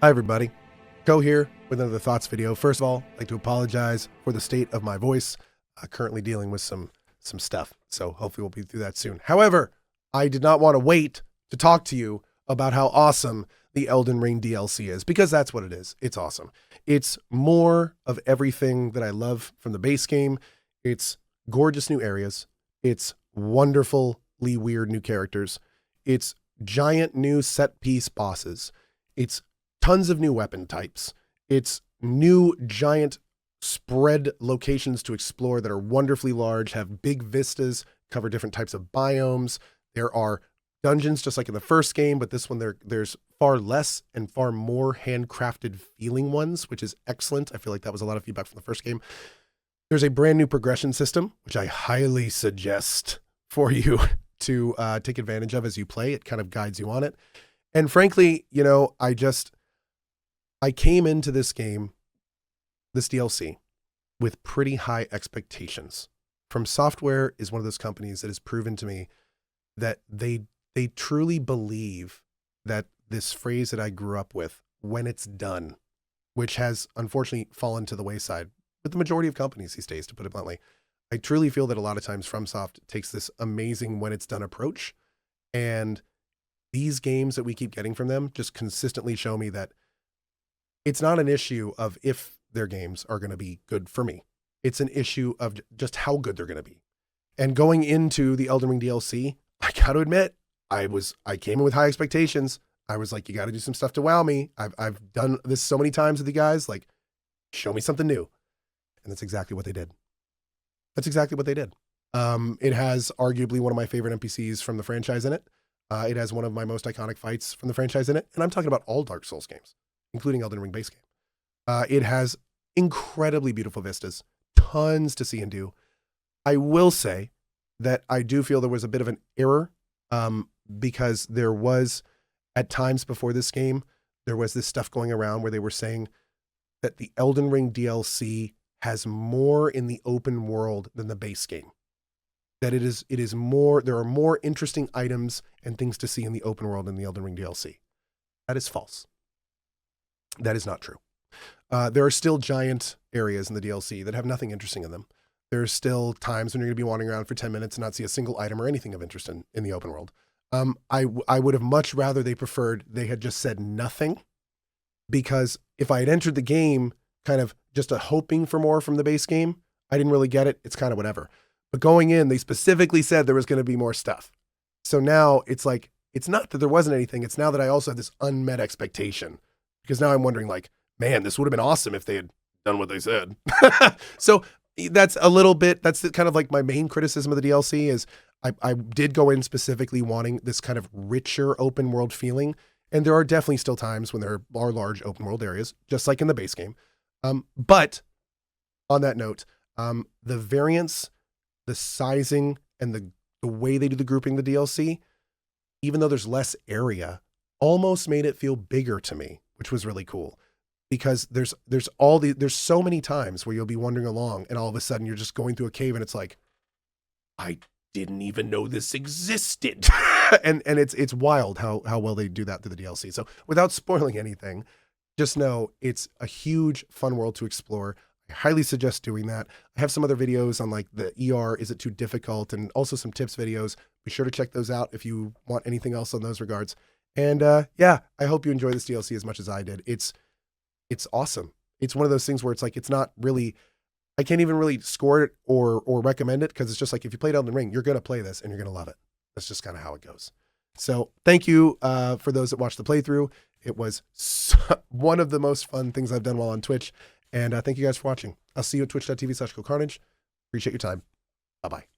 Hi everybody, Cohh here with another thoughts video. First of all, I'd like to apologize for the state of my voice. Currently dealing with some stuff, so hopefully we'll be through that soon. However, I did not want to wait to talk to you about how awesome the Elden Ring DLC is, because that's what it is. It's awesome. It's more of everything that I love from the base game. It's gorgeous new areas. It's wonderfully weird new characters. It's giant new set piece bosses. It's tons of new weapon types. It's new giant spread locations to explore that are wonderfully large, have big vistas, cover different types of biomes. There are dungeons just like in the first game, but this one there's far less and far more handcrafted feeling ones, which is excellent. I feel like that was a lot of feedback from the first game. There's a brand new progression system, which I highly suggest for you to take advantage of as you play. It kind of guides you on it. And frankly, you know, I came into this game, this DLC, with pretty high expectations. From Software is one of those companies that has proven to me that they truly believe that this phrase that I grew up with, when it's done, which has unfortunately fallen to the wayside with the majority of companies these days, to put it bluntly. I truly feel that a lot of times FromSoft takes this amazing when it's done approach, and these games that we keep getting from them just consistently show me that it's not an issue of if their games are going to be good for me. It's an issue of just how good they're going to be. And going into the Elden Ring DLC, I got to admit, I came in with high expectations. I was like, you got to do some stuff to wow me. I've done this so many times with you guys, like, show me something new. And that's exactly what they did. That's exactly what they did. It has arguably one of my favorite NPCs from the franchise in it. It has one of my most iconic fights from the franchise in it. And I'm talking about all Dark Souls games, including Elden Ring base game. It has incredibly beautiful vistas, tons to see and do. I will say that I do feel there was a bit of an error because there was, at times before this game, there was this stuff going around where they were saying that the Elden Ring DLC has more in the open world than the base game. That it is more, there are more interesting items and things to see in the open world in the Elden Ring DLC. That is false. That is not true. There are still giant areas in the DLC that have nothing interesting in them. There's still times when you're going to be wandering around for 10 minutes and not see a single item or anything of interest in the open world. I would have much rather they preferred they had just said nothing, because if I had entered the game kind of just hoping for more from the base game, I didn't really get it. It's kind of whatever. But going in, they specifically said there was going to be more stuff. So now it's like, it's not that there wasn't anything. It's now that I also have this unmet expectation, because now I'm wondering, like, man, this would have been awesome if they had done what they said. So that's a little bit, that's kind of like my main criticism of the DLC is I did go in specifically wanting this kind of richer open world feeling. And there are definitely still times when there are large open world areas, just like in the base game. But on that note, the variance, the sizing, and the way they do the grouping of the DLC, even though there's less area, almost made it feel bigger to me, which was really cool. Because there's so many times where you'll be wandering along and all of a sudden you're just going through a cave and it's like, I didn't even know this existed. and it's wild how well they do that through the DLC. So without spoiling anything, just know it's a huge fun world to explore. I highly suggest doing that. I have some other videos on like the ER, is it too difficult? And also some tips videos. Be sure to check those out if you want anything else on those regards. And yeah, I hope you enjoy this DLC as much as I did. It's awesome. It's one of those things where it's like, it's not really, I can't even really score it or recommend it, because it's just like, if you played Elden Ring, you're going to play this and you're going to love it. That's just kind of how it goes. So thank you for those that watched the playthrough. It was one of the most fun things I've done while on Twitch. And thank you guys for watching. I'll see you at twitch.tv/CohhCarnage. Appreciate your time. Bye-bye.